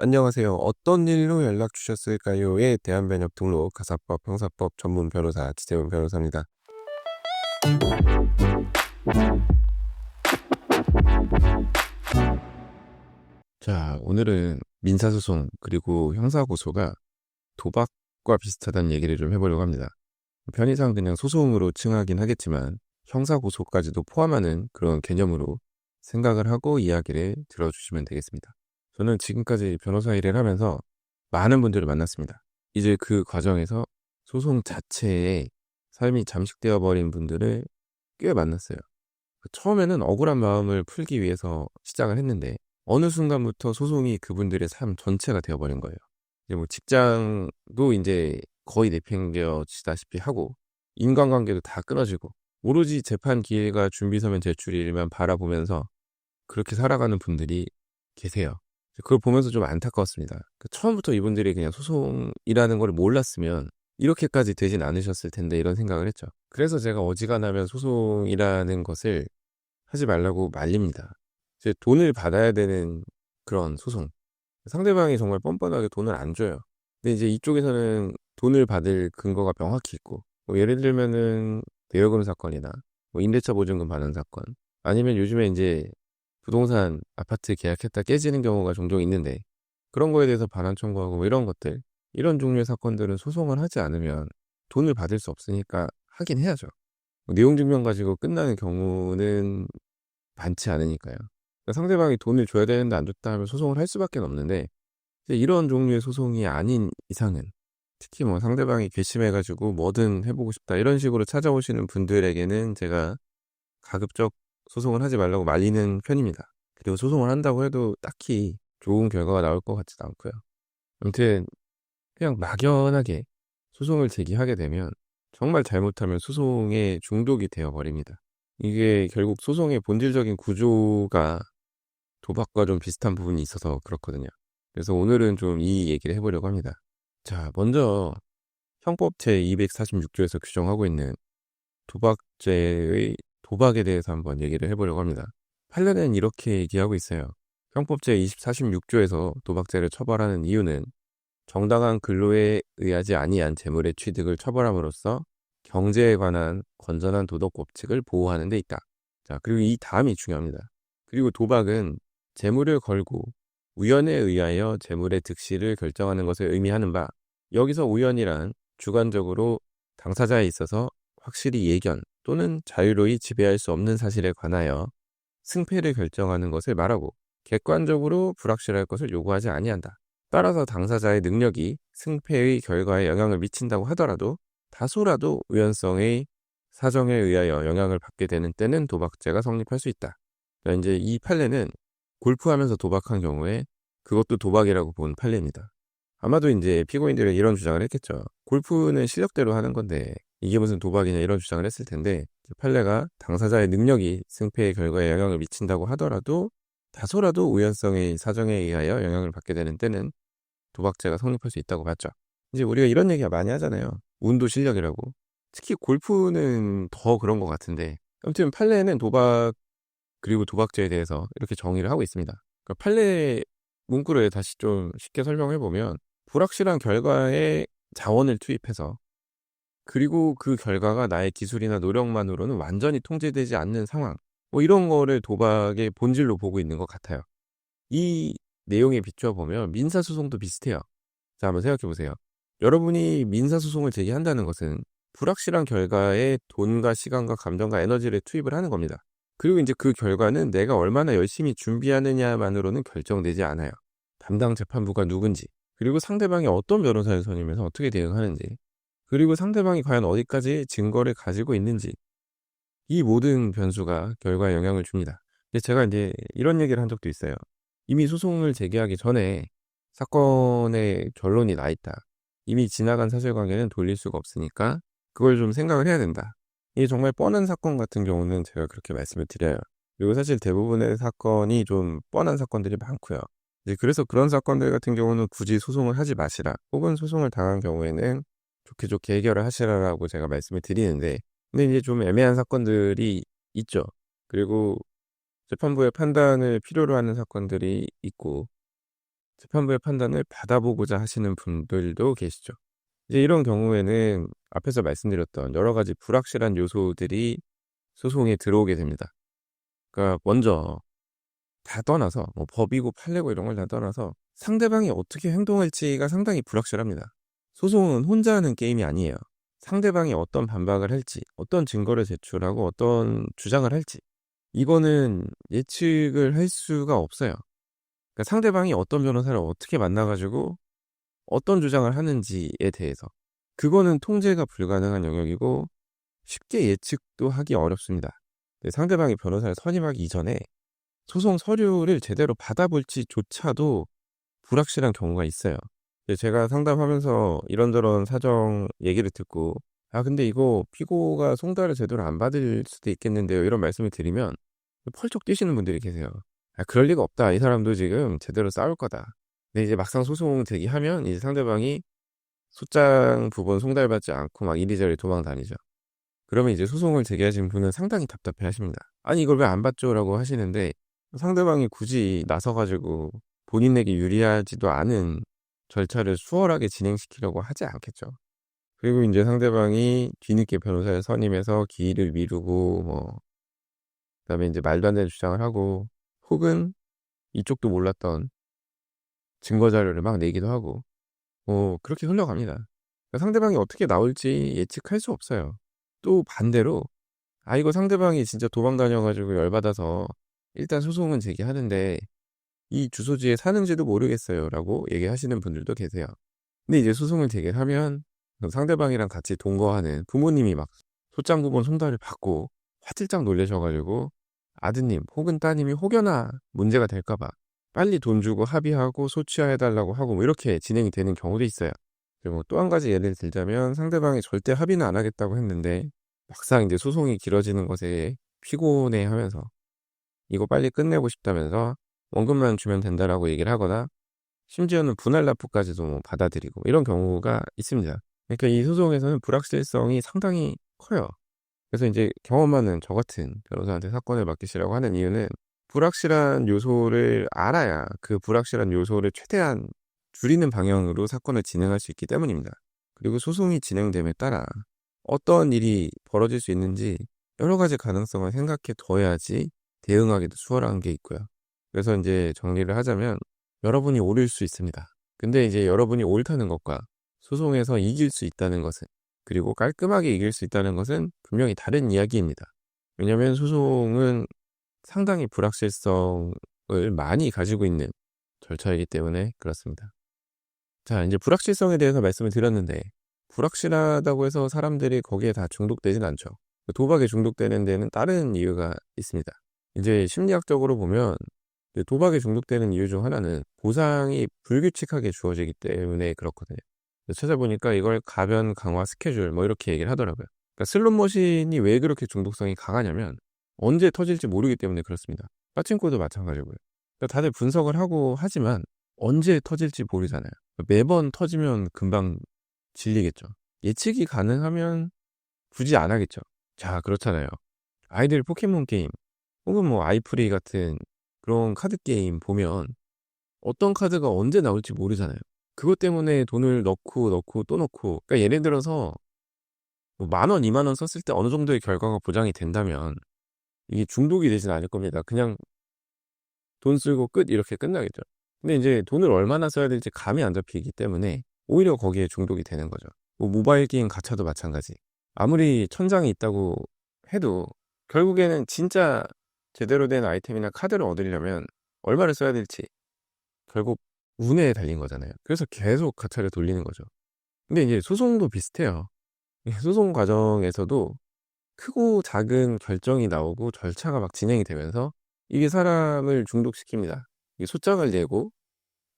안녕하세요. 어떤 일로 연락 주셨을까요?에 대한 변협 등록 가사법 형사법 전문 변호사 지재훈 변호사입니다. 자, 오늘은 민사소송 그리고 형사고소가 도박과 비슷하다는 얘기를 좀 해보려고 합니다. 편의상 그냥 소송으로 칭하긴 하겠지만 형사고소까지도 포함하는 그런 개념으로 생각을 하고 이야기를 들어주시면 되겠습니다. 저는 지금까지 변호사 일을 하면서 많은 분들을 만났습니다. 이제 그 과정에서 소송 자체에 삶이 잠식되어 버린 분들을 꽤 만났어요. 처음에는 억울한 마음을 풀기 위해서 시작을 했는데 어느 순간부터 소송이 그분들의 삶 전체가 되어버린 거예요. 이제 뭐 직장도 이제 거의 내팽겨치다시피 하고 인간관계도 다 끊어지고 오로지 재판 기회가 준비 서면 제출일만 바라보면서 그렇게 살아가는 분들이 계세요. 그걸 보면서 좀 안타까웠습니다. 처음부터 이분들이 그냥 소송이라는 걸 몰랐으면 이렇게까지 되진 않으셨을 텐데 이런 생각을 했죠. 그래서 제가 어지간하면 소송이라는 것을 하지 말라고 말립니다. 이제 돈을 받아야 되는 그런 소송. 상대방이 정말 뻔뻔하게 돈을 안 줘요. 근데 이제 이쪽에서는 돈을 받을 근거가 명확히 있고, 뭐 예를 들면은 대여금 사건이나 뭐 임대차 보증금 반환 사건, 아니면 요즘에 이제 부동산 아파트 계약했다 깨지는 경우가 종종 있는데 그런 거에 대해서 반환 청구하고 뭐 이런 것들, 이런 종류의 사건들은 소송을 하지 않으면 돈을 받을 수 없으니까 하긴 해야죠. 뭐 내용 증명 가지고 끝나는 경우는 많지 않으니까요. 그러니까 상대방이 돈을 줘야 되는데 안 줬다 하면 소송을 할 수밖에 없는데 이제 이런 종류의 소송이 아닌 이상은 특히 뭐 상대방이 괘씸해가지고 뭐든 해보고 싶다 이런 식으로 찾아오시는 분들에게는 제가 가급적 소송을 하지 말라고 말리는 편입니다. 그리고 소송을 한다고 해도 딱히 좋은 결과가 나올 것 같지도 않고요. 아무튼 그냥 막연하게 소송을 제기하게 되면 정말 잘못하면 소송에 중독이 되어버립니다. 이게 결국 소송의 본질적인 구조가 도박과 좀 비슷한 부분이 있어서 그렇거든요. 그래서 오늘은 좀 이 얘기를 해보려고 합니다. 자, 먼저 형법 제246조에서 규정하고 있는 도박죄의 도박에 대해서 한번 얘기를 해보려고 합니다. 판례는 이렇게 얘기하고 있어요. 형법 제246조에서 도박죄를 처벌하는 이유는 정당한 근로에 의하지 아니한 재물의 취득을 처벌함으로써 경제에 관한 건전한 도덕 법칙을 보호하는 데 있다. 자, 그리고 이 다음이 중요합니다. 그리고 도박은 재물을 걸고 우연에 의하여 재물의 득실을 결정하는 것을 의미하는 바, 여기서 우연이란 주관적으로 당사자에 있어서 확실히 예견 또는 자유로이 지배할 수 없는 사실에 관하여 승패를 결정하는 것을 말하고 객관적으로 불확실할 것을 요구하지 아니한다. 따라서 당사자의 능력이 승패의 결과에 영향을 미친다고 하더라도 다소라도 우연성의 사정에 의하여 영향을 받게 되는 때는 도박죄가 성립할 수 있다. 그러니까 이제 이 판례는 골프하면서 도박한 경우에 그것도 도박이라고 본 판례입니다. 아마도 이제 피고인들은 이런 주장을 했겠죠. 골프는 실력대로 하는 건데 이게 무슨 도박이냐 이런 주장을 했을 텐데 판례가 당사자의 능력이 승패의 결과에 영향을 미친다고 하더라도 다소라도 우연성의 사정에 의하여 영향을 받게 되는 때는 도박죄가 성립할 수 있다고 봤죠. 이제 우리가 이런 얘기가 많이 하잖아요. 운도 실력이라고. 특히 골프는 더 그런 것 같은데 아무튼 판례는 도박 그리고 도박죄에 대해서 이렇게 정의를 하고 있습니다. 그러니까 판례 문구를 다시 좀 쉽게 설명해 보면 불확실한 결과에 자원을 투입해서 그리고 그 결과가 나의 기술이나 노력만으로는 완전히 통제되지 않는 상황 뭐 이런 거를 도박의 본질로 보고 있는 것 같아요. 이 내용에 비추어 보면 민사소송도 비슷해요. 자, 한번 생각해 보세요. 여러분이 민사소송을 제기한다는 것은 불확실한 결과에 돈과 시간과 감정과 에너지를 투입을 하는 겁니다. 그리고 이제 그 결과는 내가 얼마나 열심히 준비하느냐만으로는 결정되지 않아요. 담당 재판부가 누군지, 그리고 상대방이 어떤 변호사를 선임해서 어떻게 대응하는지, 그리고 상대방이 과연 어디까지 증거를 가지고 있는지, 이 모든 변수가 결과에 영향을 줍니다. 근데 제가 이제 이런 얘기를 한 적도 있어요. 이미 소송을 제기하기 전에 사건의 결론이 나 있다. 이미 지나간 사실관계는 돌릴 수가 없으니까 그걸 좀 생각을 해야 된다. 이게 정말 뻔한 사건 같은 경우는 제가 그렇게 말씀을 드려요. 그리고 사실 대부분의 사건이 좀 뻔한 사건들이 많고요. 이제 그래서 그런 사건들 같은 경우는 굳이 소송을 하지 마시라. 혹은 소송을 당한 경우에는 좋게 좋게 해결을 하시라라고 제가 말씀을 드리는데 근데 이제 좀 애매한 사건들이 있죠. 그리고 재판부의 판단을 필요로 하는 사건들이 있고 재판부의 판단을 받아보고자 하시는 분들도 계시죠. 이제 이런 경우에는 앞에서 말씀드렸던 여러 가지 불확실한 요소들이 소송에 들어오게 됩니다. 그러니까 먼저 다 떠나서 뭐 법이고 판례고 이런 걸 다 떠나서 상대방이 어떻게 행동할지가 상당히 불확실합니다. 소송은 혼자 하는 게임이 아니에요. 상대방이 어떤 반박을 할지, 어떤 증거를 제출하고 어떤 주장을 할지 이거는 예측을 할 수가 없어요. 그러니까 상대방이 어떤 변호사를 어떻게 만나 가지고 어떤 주장을 하는지에 대해서 그거는 통제가 불가능한 영역이고 쉽게 예측도 하기 어렵습니다. 상대방이 변호사를 선임하기 이전에 소송 서류를 제대로 받아볼지조차도 불확실한 경우가 있어요. 제가 상담하면서 이런저런 사정 얘기를 듣고 "아 근데 이거 피고가 송달을 제대로 안 받을 수도 있겠는데요." 이런 말씀을 드리면 펄쩍 뛰시는 분들이 계세요. "아 그럴 리가 없다. 이 사람도 지금 제대로 싸울 거다." 근데 이제 막상 소송 제기하면 이제 상대방이 소장 부분 송달받지 않고 막 이리저리 도망 다니죠. 그러면 이제 소송을 제기하신 분은 상당히 답답해하십니다. "아니 이걸 왜 안 받죠?"라고 하시는데 상대방이 굳이 나서 가지고 본인에게 유리하지도 않은 절차를 수월하게 진행시키려고 하지 않겠죠. 그리고 인제 상대방이 뒤늦게 변호사를 선임해서 기일을 미루고 뭐 그다음에 인제 말도 안 되는 주장을 하고 혹은 이쪽도 몰랐던 증거 자료를 막 내기도 하고 뭐 그렇게 흘러갑니다. 그러니까 상대방이 어떻게 나올지 예측할 수 없어요. 또 반대로 "아 이거 상대방이 진짜 도망 다녀 가지고 열 받아서 일단 소송은 제기하는데 이 주소지에 사는지도 모르겠어요."라고 얘기하시는 분들도 계세요. 근데 이제 소송을 제기하면 그 상대방이랑 같이 동거하는 부모님이 막 소장 부분 송달을 받고 화들짝 놀라셔 가지고 아드님 혹은 따님이 혹여나 문제가 될까 봐 빨리 돈 주고 합의하고 소취하해 달라고 하고 뭐 이렇게 진행이 되는 경우도 있어요. 그리고 또 한 가지 예를 들자면 상대방이 절대 합의는 안 하겠다고 했는데 막상 이제 소송이 길어지는 것에 피곤해하면서 이거 빨리 끝내고 싶다면서 "원금만 주면 된다."라고 얘기를 하거나 심지어는 분할 납부까지도 뭐 받아들이고 이런 경우가 있습니다. 그러니까 이 소송에서는 불확실성이 상당히 커요. 그래서 인제 경험 많은 저 같은 변호사한테 사건을 맡기시라고 하는 이유는 불확실한 요소를 알아야 그 불확실한 요소를 최대한 줄이는 방향으로 사건을 진행할 수 있기 때문입니다. 그리고 소송이 진행됨에 따라 어떤 일이 벌어질 수 있는지 여러 가지 가능성을 생각해 둬야지 대응하기도 수월한 게 있고요. 그래서 인제 정리를 하자면 여러분이 옳을 수 있습니다. 근데 이제 여러분이 옳다는 것과 소송에서 이길 수 있다는 것은 그리고 깔끔하게 이길 수 있다는 것은 분명히 다른 이야기입니다. 왜냐하면 소송은 상당히 불확실성을 많이 가지고 있는 절차이기 때문에 그렇습니다. 자, 이제 불확실성에 대해서 말씀을 드렸는데 불확실하다고 해서 사람들이 거기에 다 중독되진 않죠. 도박에 중독되는 데는 다른 이유가 있습니다. 이제 심리학적으로 보면 도박에 중독되는 이유 중 하나는 보상이 불규칙하게 주어지기 때문에 그렇거든요. 찾아보니까 이걸 가변, 강화, 스케줄 뭐 이렇게 얘기를 하더라고요. 그러니까 슬롯 머신이 왜 그렇게 중독성이 강하냐면 언제 터질지 모르기 때문에 그렇습니다. 빠칭코도 마찬가지고요. 그러니까 다들 분석을 하고 하지만 언제 터질지 모르잖아요. 매번 터지면 금방 질리겠죠. 예측이 가능하면 굳이 안 하겠죠. 자, 그렇잖아요. 아이들 포켓몬 게임 혹은 뭐 아이프리 같은 그런 카드 게임 보면 어떤 카드가 언제 나올지 모르잖아요. 그것 때문에 돈을 넣고 또 넣고 그러니까 예를 들어서 뭐 10,000원, 20,000원 썼을 때 어느 정도의 결과가 보장이 된다면 이게 중독이 되진 않을 겁니다. 그냥 돈 쓰고 끝 이렇게 끝나겠죠. 근데 인제 돈을 얼마나 써야 될지 감이 안 잡히기 때문에 오히려 거기에 중독이 되는 거죠. 뭐 모바일 게임 가챠도 마찬가지. 아무리 천장이 있다고 해도 결국에는 진짜 제대로 된 아이템이나 카드를 얻으려면 얼마를 써야 될지 결국 운에 달린 거잖아요. 그래서 계속 가챠를 돌리는 거죠. 근데 이제 소송도 비슷해요. 이 소송 과정에서도 크고 작은 결정이 나오고 절차가 막 진행이 되면서 이게 사람을 중독시킵니다. 이 소장을 내고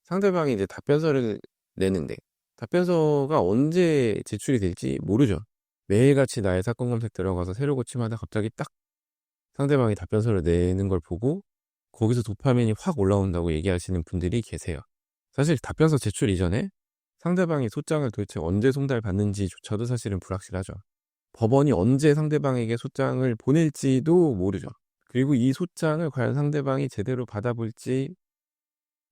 상대방이 이제 답변서를 내는데 답변서가 언제 제출이 될지 모르죠. 매일같이 나의 사건 검색 들어가서 새로 고침하다 갑자기 딱 상대방이 답변서를 내는 걸 보고 거기서 도파민이 확 올라온다고 얘기하시는 분들이 계세요. 사실 답변서 제출 이전에 상대방이 소장을 도대체 언제 송달받는지조차도 사실은 불확실하죠. 법원이 언제 상대방에게 소장을 보낼지도 모르죠. 그리고 이 소장을 과연 상대방이 제대로 받아볼지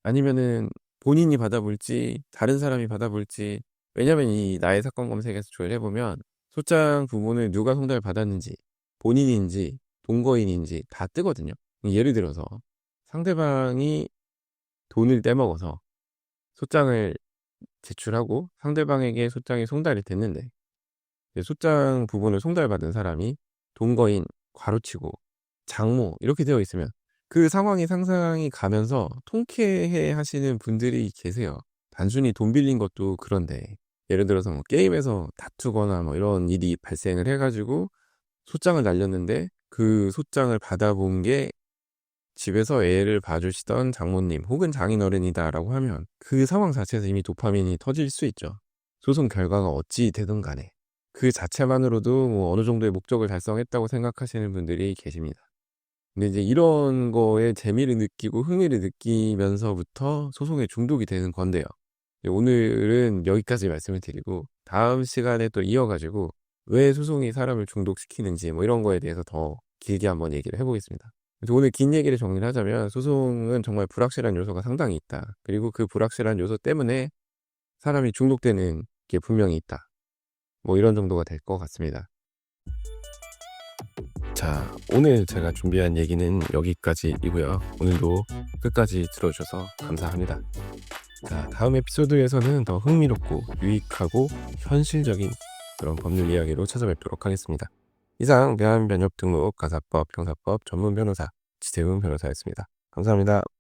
아니면은 본인이 받아볼지 다른 사람이 받아볼지. 왜냐면 이 나의 사건 검색에서 조회해보면 소장 부분을 누가 송달을 받았는지, 본인인지 동거인인지 다 뜨거든요. 예를 들어서 상대방이 돈을 떼먹어서 소장을 제출하고 상대방에게 소장이 송달이 됐는데 소장 부분을 송달받은 사람이 동거인 괄호치고 장모 이렇게 되어 있으면 그 상황이 상상이 가면서 통쾌해 하시는 분들이 계세요. 단순히 돈 빌린 것도 그런데 예를 들어서 뭐 게임에서 다투거나 뭐 이런 일이 발생을 해가지고 소장을 날렸는데 그 소장을 받아본 게 집에서 애를 봐주시던 장모님 혹은 장인어른이다라고 하면 그 상황 자체에서 이미 도파민이 터질 수 있죠. 소송 결과가 어찌 되든 간에 그 자체만으로도 뭐 어느 정도의 목적을 달성했다고 생각하시는 분들이 계십니다. 근데 이제 이런 거에 재미를 느끼고 흥미를 느끼면서부터 소송에 중독이 되는 건데요. 오늘은 여기까지 말씀을 드리고 다음 시간에 또 이어가지고 왜 소송이 사람을 중독시키는지 뭐 이런 거에 대해서 더 길게 한번 얘기를 해보겠습니다. 그래서 오늘 긴 얘기를 정리를 하자면 소송은 정말 불확실한 요소가 상당히 있다. 그리고 그 불확실한 요소 때문에 사람이 중독되는 게 분명히 있다. 뭐 이런 정도가 될 것 같습니다. 자, 오늘 제가 준비한 얘기는 여기까지이고요. 오늘도 끝까지 들어주셔서 감사합니다. 자, 다음 에피소드에서는 더 흥미롭고 유익하고 현실적인 그런 법률 이야기로 찾아뵙도록 하겠습니다. 이상 대한변협등록 가사법 형사법 전문 변호사 지세훈 변호사였습니다. 감사합니다.